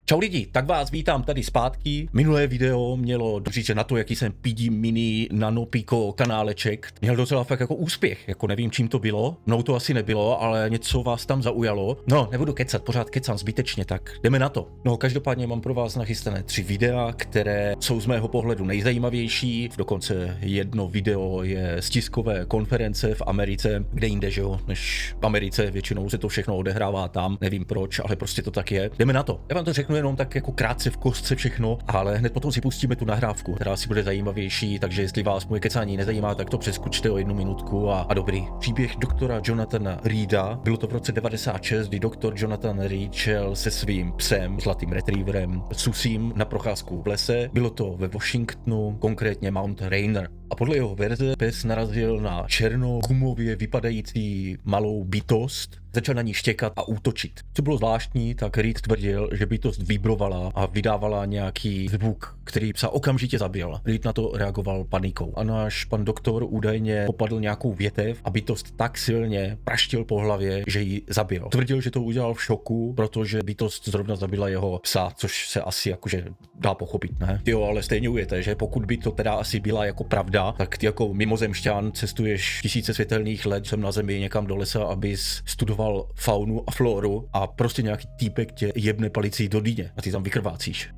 Čau lidi, tak vás vítám tady zpátky. Minulé video mělo říct, že na to, jaký jsem pídí mini nanopiko kanáleček, měl docela fakt jako úspěch, jako nevím čím to bylo, mnou to asi nebylo, ale něco vás tam zaujalo. No, nebudu kecat, pořád kecám zbytečně, tak jdeme na to. No, každopádně mám pro vás nachystané 3 videa, které jsou z mého pohledu nejzajímavější, dokonce jedno video je z tiskové konference v Americe, kde jinde, že jo, než v Americe, většinou se to všechno odehrává tam, nevím proč, ale prostě to tak je. Jdeme na to. Já vám to řeknu jenom tak jako krátce v kostce všechno, ale hned potom si pustíme tu nahrávku, která si bude zajímavější, takže jestli vás moje kecání nezajímá, tak to přeskočte o 1 minutku a dobrý. Příběh doktora Jonathana Reeda, bylo to v roce 96, kdy doktor Jonathan Reed šel se svým psem, zlatým retrieverem, Susím na procházku v lese, bylo to ve Washingtonu, konkrétně Mount Rainier. A podle jeho verze pes narazil na černogumově vypadající malou bytost, začal na ní štěkat a útočit. Co bylo zvláštní, tak Reed tvrdil, že bytost vibrovala a vydávala nějaký zvuk, který psa okamžitě zabil. Reed na to reagoval panikou. A náš pan doktor údajně popadl nějakou větev a bytost tak silně praštil po hlavě, že ji zabil. Tvrdil, že to udělal v šoku, protože bytost zrovna zabila jeho psa, což se asi jakože dá pochopit, ne? Jo, ale stejně ujete, že pokud by to teda asi byla jako pravda, tak ty jako mimozemšťan cestuješ tisíce světelných let sem na zemi někam do lesa, abys studoval faunu a floru a prostě nějaký týpek tě jebne palicí do dýně a ty tam vykrvácíš.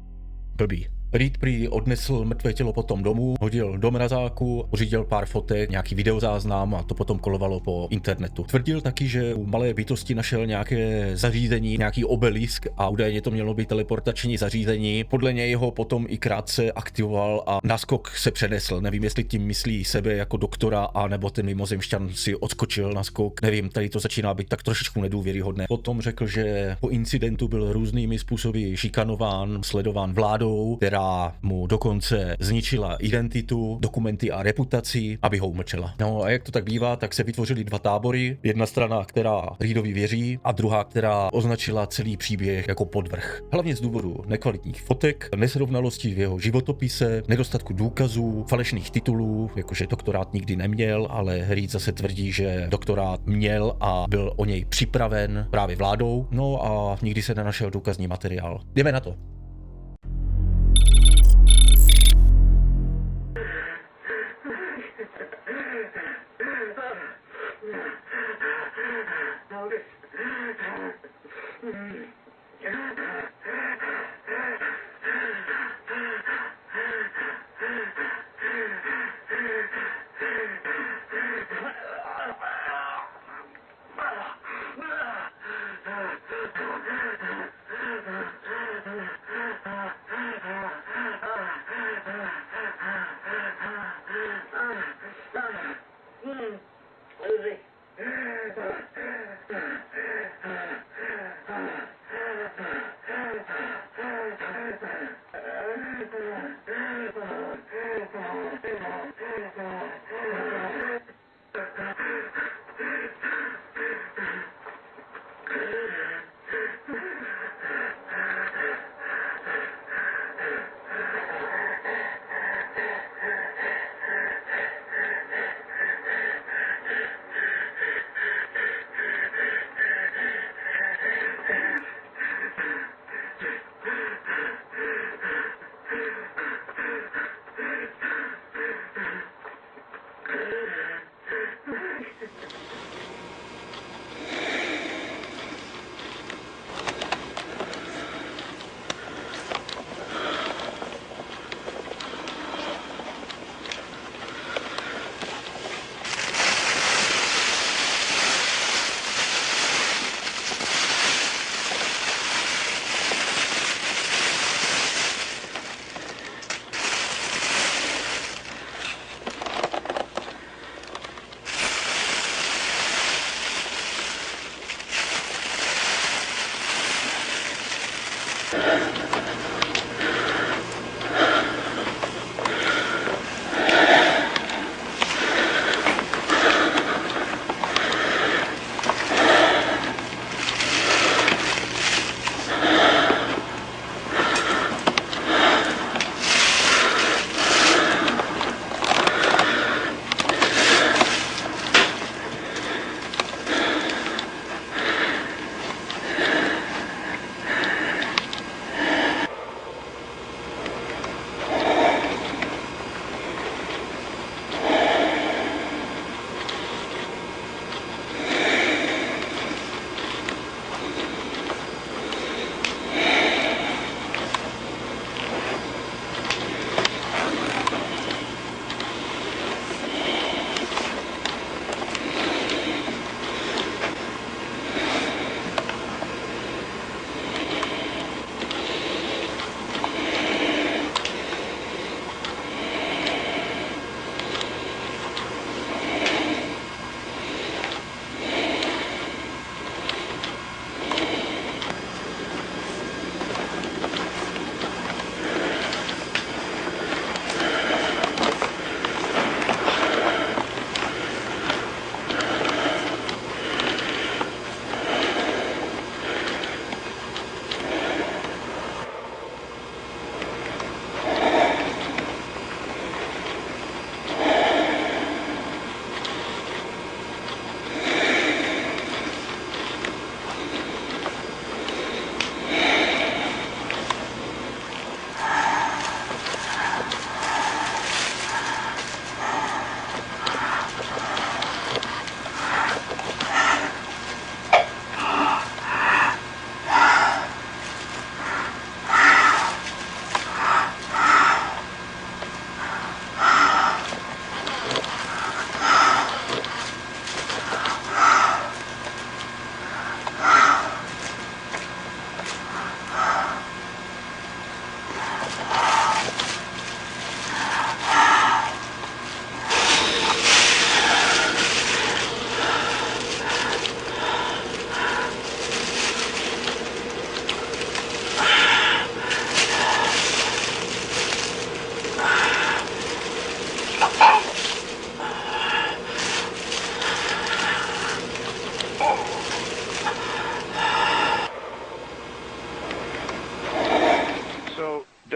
Blbý. Reed prý odnesl mrtvé tělo potom domů, hodil do mrazáku, pořídil pár fotek, nějaký videozáznam a to potom kolovalo po internetu. Tvrdil taky, že u malé bytosti našel nějaké zařízení, nějaký obelisk a údajně to mělo být teleportační zařízení. Podle něj ho potom i krátce aktivoval a naskok se přenesl. Nevím, jestli tím myslí sebe jako doktora, anebo ten mimozemšťan si odskočil na skok. Nevím, tady to začíná být tak trošičku nedůvěryhodné. Potom řekl, že po incidentu byl různými způsoby šikanován, sledován vládou, která mu dokonce zničila identitu, dokumenty a reputaci, aby ho umlčela. No a jak to tak bývá, tak se vytvořily 2 tábory. Jedna strana, která Reedovi věří, a druhá, která označila celý příběh jako podvrh. Hlavně z důvodu nekvalitních fotek, nesrovnalostí v jeho životopise, nedostatku důkazů, falešných titulů, jakože doktorát nikdy neměl, ale Reed zase tvrdí, že doktorát měl a byl o něj připraven právě vládou. No a nikdy se nenašel důkazní materiál. Jdeme na to.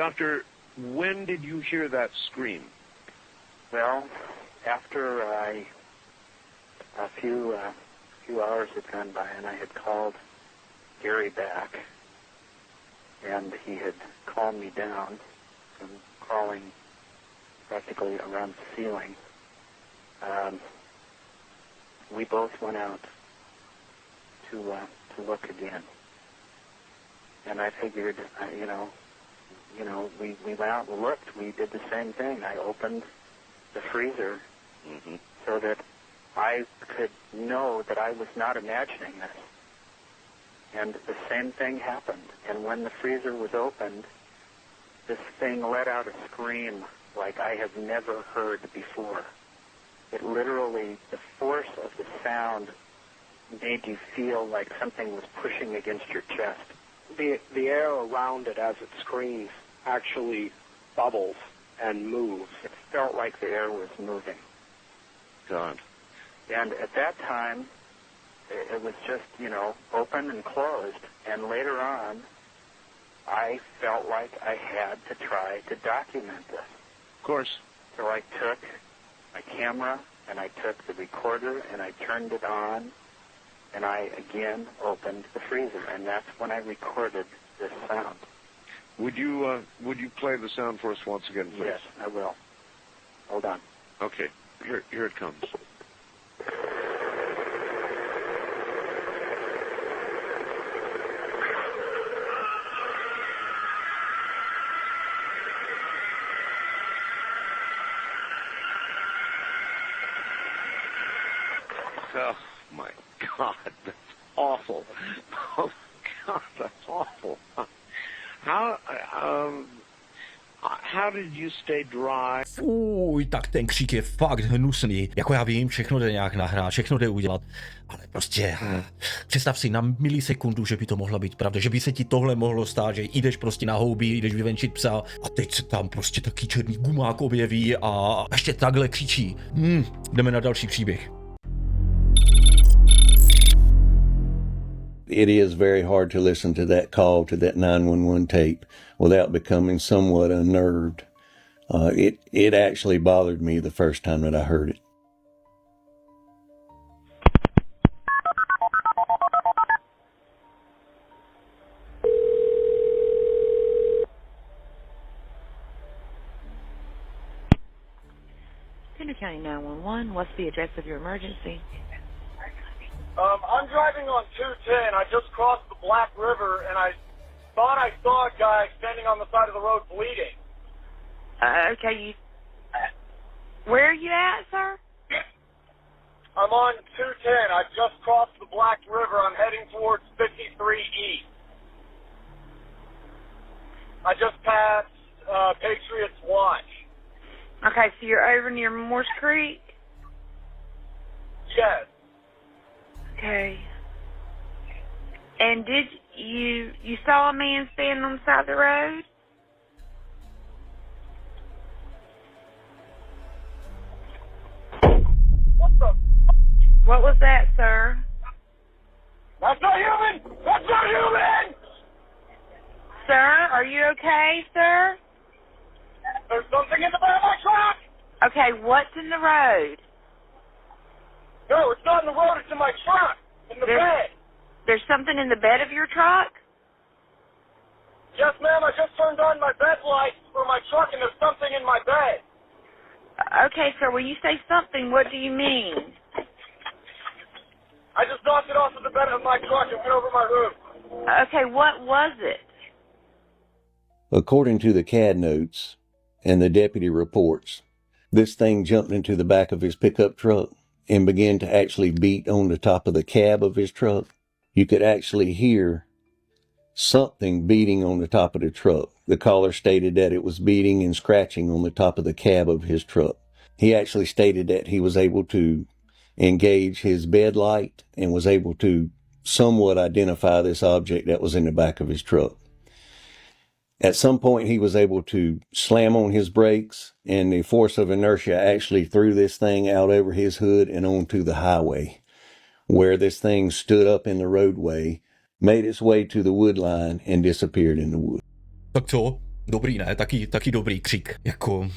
Doctor, when did you hear that scream? Well, after a few hours had gone by and I had called Gary back, and he had calmed me down from crawling practically around the ceiling, we both went out to look again. And I figured, we went out and looked. We did the same thing. I opened the freezer so that I could know that I was not imagining this. And the same thing happened. And when the freezer was opened, this thing let out a scream like I have never heard before. It literally, the force of the sound made you feel like something was pushing against your chest. The air around it as it screams actually bubbles and moves. It felt like the air was moving. God. And at that time, it was just, open and closed. And later on, I felt like I had to try to document this. Of course. So I took my camera and I took the recorder and I turned it on and I again opened the freezer, and that's when I recorded this sound. Would you play the sound for us once again, please? Yes, I will. Hold on. Okay. Here it comes. Oh my God, that's awful. Oh God, that's awful. How did you stay dry? Fuj, tak ten křík je fakt hnusný. Jako já vím, všechno jde nějak nahrát, všechno jde udělat, ale prostě představ si na milisekundu, že by to mohla být pravda, že by se ti tohle mohlo stát, že jdeš prostě na houby, jdeš vyvenčit psa a teď se tam prostě taky černý gumák objeví a ještě takhle křičí. Jdeme na další příběh. It is very hard to listen to that call, to that 911 tape, without becoming somewhat unnerved. It actually bothered me the first time that I heard it. Pender County 911, what's the address of your emergency? I'm driving on 210. I just crossed the Black River, and I thought I saw a guy standing on the side of the road bleeding. Okay, where are you at, sir? I'm on 210. I just crossed the Black River. I'm heading towards 53 East. I just passed Patriots Watch. Okay, so you're over near Morse Creek? Yes. Okay. And did you saw a man standing on the side of the road? What the? What was that, sir? That's not human! That's not human! Sir, are you okay, sir? There's something in the back of my truck! Okay, what's in the road? No, it's not in the road. It's in my truck. In the bed. There's something in the bed of your truck? Yes, ma'am. I just turned on my bed lights for my truck, and there's something in my bed. Okay, sir, when you say something, what do you mean? I just knocked it off of the bed of my truck and went over my roof. Okay, what was it? According to the CAD notes and the deputy reports, this thing jumped into the back of his pickup truck and began to actually beat on the top of the cab of his truck. You could actually hear something beating on the top of the truck. The caller stated that it was beating and scratching on the top of the cab of his truck. He actually stated that he was able to engage his bed light and was able to somewhat identify this object that was in the back of his truck. At some point, he was able to slam on his brakes, and the force of inertia actually threw this thing out over his hood and onto the highway, where this thing stood up in the roadway, made its way to the wood line, and disappeared in the wood. Tak co? Dobrý, ne? Taky dobrý křik. Jako,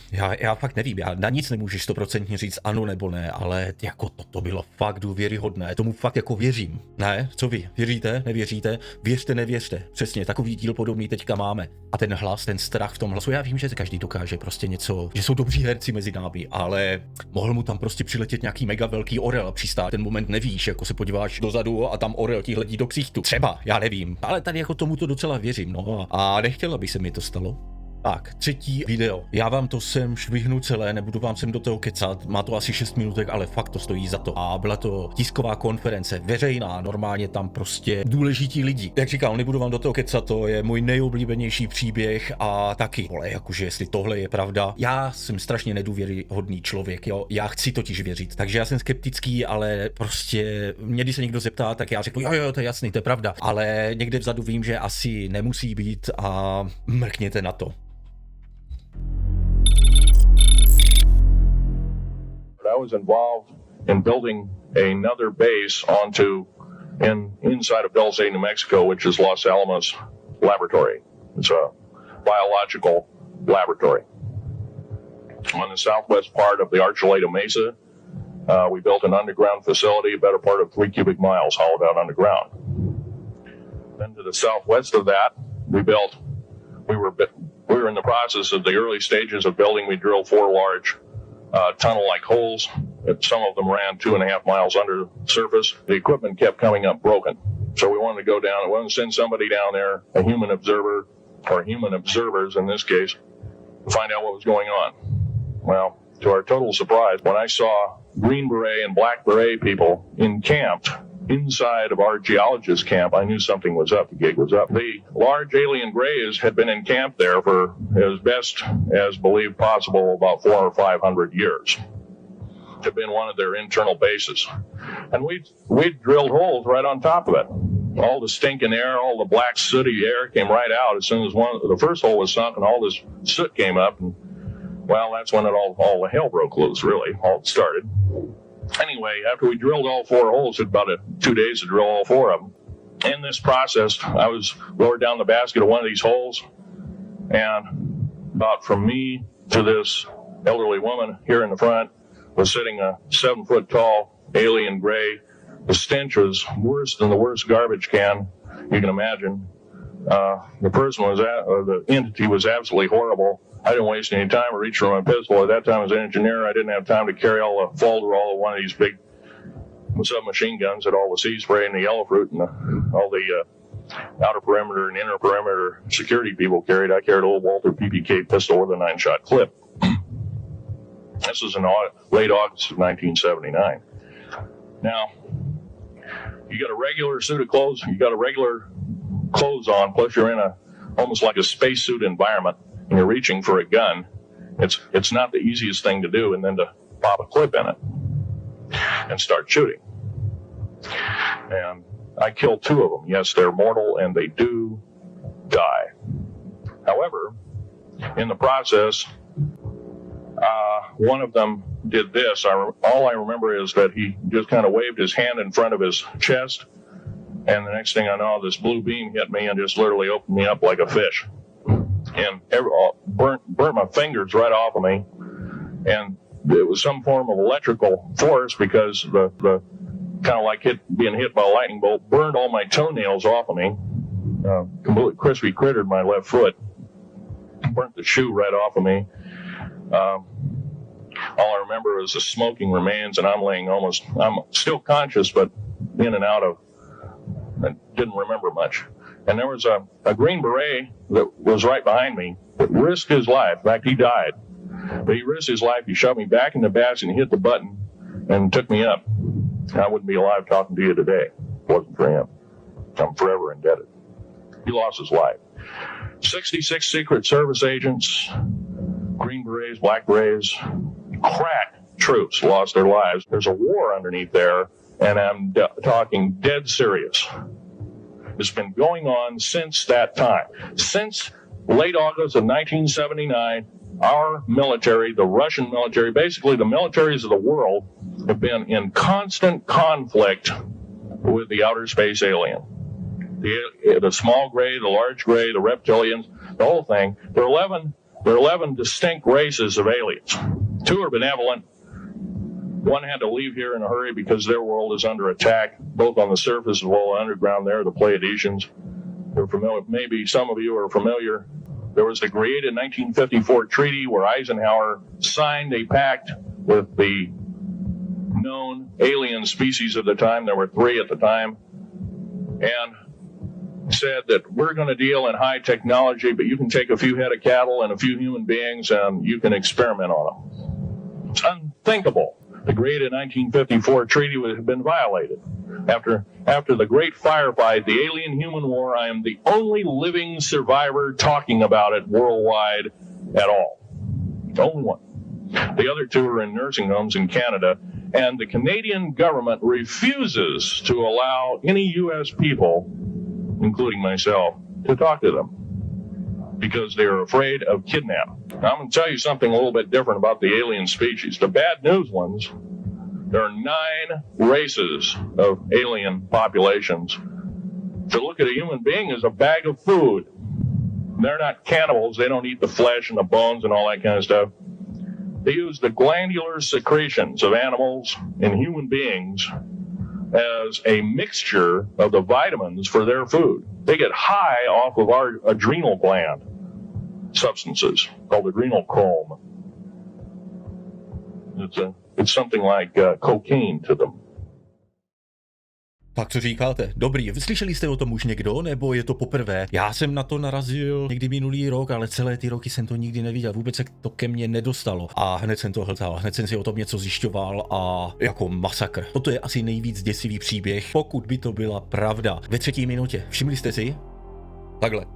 já fakt nevím, já na nic nemůžu 100% říct ano nebo ne, ale jako to bylo fakt důvěryhodné, tomu fakt jako věřím. Ne? Co vy? Věříte? Nevěříte? Věřte, nevěřte. Přesně, takový díl podobný teďka máme. A ten hlas, ten strach v tom hlasu, já vím, že každý dokáže prostě něco, že jsou dobří herci mezi námi, ale mohl mu tam prostě přiletět nějaký mega velký orel a přistát. Ten moment nevíš, jako se podíváš dozadu a tam orel ti hledí do ksichtu. Třeba, já nevím, ale tady jako tomu to docela věřím, no. A nechtěl, aby se mi to stalo. Tak, 3. video. Já vám to sem švihnu celé, nebudu vám sem do toho kecat, má to asi 6 minutek, ale fakt to stojí za to. A byla to tisková konference, veřejná, normálně tam prostě důležití lidi. Jak říkám, nebudu vám do toho kecat, to je můj nejoblíbenější příběh a taky, vole, jakože jestli tohle je pravda. Já jsem strašně nedůvěryhodný člověk, jo, já chci totiž věřit, takže já jsem skeptický, ale prostě mě, když se někdo zeptá, tak já řeknu, jo, to je jasný, to je pravda, ale někde vzadu vím, že asi nemusí být a mrkněte na to. I was involved in building another base inside of Dulce, New Mexico, which is Los Alamos Laboratory. It's a biological laboratory. On the southwest part of the Archuleta Mesa, we built an underground facility, a better part of 3 cubic miles hollowed out underground. Then to the southwest of that, we were in the process of the early stages of building. We drilled 4 large tunnel-like holes. Some of them ran 2.5 miles under the surface. The equipment kept coming up broken. So we wanted to go down. We wanted to send somebody down there, a human observer, or human observers in this case, to find out what was going on. Well, to our total surprise, when I saw Green Beret and Black Beret people encamped inside of our geologist camp, I knew something was up. The gig was up. The large alien grays had been encamped there for as best as believed possible about 400 or 500 years. It had been one of their internal bases. And we'd drilled holes right on top of it. All the stinking air, all the black sooty air came right out as soon as the first hole was sunk and all this soot came up. And, well, that's when all the hell broke loose, really, all it started. Anyway, after we drilled all 4 holes, it took about 2 days to drill all 4 of them. In this process, I was lowered down the basket of one of these holes, and about from me to this elderly woman here in the front was sitting a 7-foot-tall alien gray. The stench was worse than the worst garbage can you can imagine. The entity was absolutely horrible. I didn't waste any time to reach for my pistol. At that time, as an engineer, I didn't have time to carry all the folderol of one of these big submachine guns that all the sea spray and the yellow fruit and all the outer perimeter and inner perimeter security people carried. I carried a little Walther PPK pistol with a 9-shot clip. This was in late August of 1979. Now, you got a regular suit of clothes, you got a regular clothes on, plus you're in almost like a spacesuit environment, and you're reaching for a gun. It's not the easiest thing to do, and then to pop a clip in it and start shooting. And I killed 2 of them. Yes, they're mortal, and they do die. However, in the process, one of them did this. All I remember is that he just kind of waved his hand in front of his chest, and the next thing I know, this blue beam hit me and just literally opened me up like a fish. And burnt my fingers right off of me. And it was some form of electrical force because the kind of like being hit by a lightning bolt burned all my toenails off of me. Completely crispy crittered my left foot. Burnt the shoe right off of me. All I remember is the smoking remains, and I'm still conscious, but in and out of, I didn't remember much. And there was a Green Beret that was right behind me that risked his life. In fact, he died. But he risked his life. He shoved me back in the basket and hit the button and took me up. I wouldn't be alive talking to you today if it wasn't for him. I'm forever indebted. He lost his life. 66 Secret Service agents, Green Berets, Black Berets, crack troops lost their lives. There's a war underneath there, and I'm talking dead serious. It's been going on since that time. Since late August of 1979, our military, the Russian military, basically the militaries of the world, have been in constant conflict with the outer space alien. The small gray, the large gray, the reptilians, the whole thing. There are 11 distinct races of aliens. 2 are benevolent. 1 had to leave here in a hurry because their world is under attack, both on the surface as well as underground there, the Pleiadians. They're familiar, maybe some of you are familiar. There was the created 1954 treaty where Eisenhower signed a pact with the known alien species of the time. There were 3 at the time. And said that we're going to deal in high technology, but you can take a few head of cattle and a few human beings and you can experiment on them. It's unthinkable. The created 1954 treaty would have been violated. After the great firefight, the alien-human war, I am the only living survivor talking about it worldwide at all. The only one. The other 2 are in nursing homes in Canada, and the Canadian government refuses to allow any U.S. people, including myself, to talk to them because they're afraid of kidnapping. Now, I'm going to tell you something a little bit different about the alien species. The bad news ones, there are 9 races of alien populations. To look at a human being as a bag of food. They're not cannibals. They don't eat the flesh and the bones and all that kind of stuff. They use the glandular secretions of animals and human beings as a mixture of the vitamins for their food. They get high off of our adrenal gland substances called adrenochrome. It's something like cocaine to them. Tak co říkáte? Dobrý, vyslyšeli jste o tom už někdo, nebo je to poprvé? Já jsem na to narazil někdy minulý rok, ale celé ty roky jsem to nikdy neviděl, vůbec se to ke mně nedostalo. A hned jsem to hledal, hned jsem si o tom něco zjišťoval a jako masakr. Toto je asi nejvíc děsivý příběh, pokud by to byla pravda. Ve 3. minutě, všimli jste si? Takhle.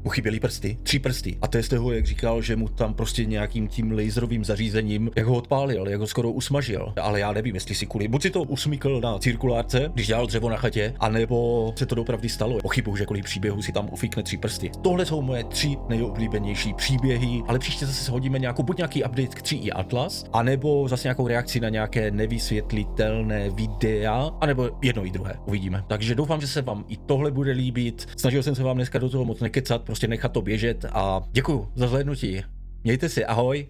Mu chyběly prsty, 3 prsty. A to je z toho, jak říkal, že mu tam prostě nějakým tím laserovým zařízením, jak ho odpálil, jak ho skoro usmažil. Ale já nevím, jestli si kvůli, buď si to usmykl na cirkulárce, když dělal dřevo na chatě, anebo se to doopravdy stalo. Pochybuju, že kolik příběhů si tam ufíkne 3 prsty. Tohle jsou moje 3 nejoblíbenější příběhy, ale příště zase hodíme buď nějaký update k 3i Atlas, anebo zase nějakou reakci na nějaké nevysvětlitelné videa, anebo jedno i druhé. Uvidíme. Takže doufám, že se vám i tohle bude líbit. Snažil jsem se vám dneska do toho moc nekecat, prostě nechat to běžet a děkuju za zhlédnutí. Mějte si, ahoj.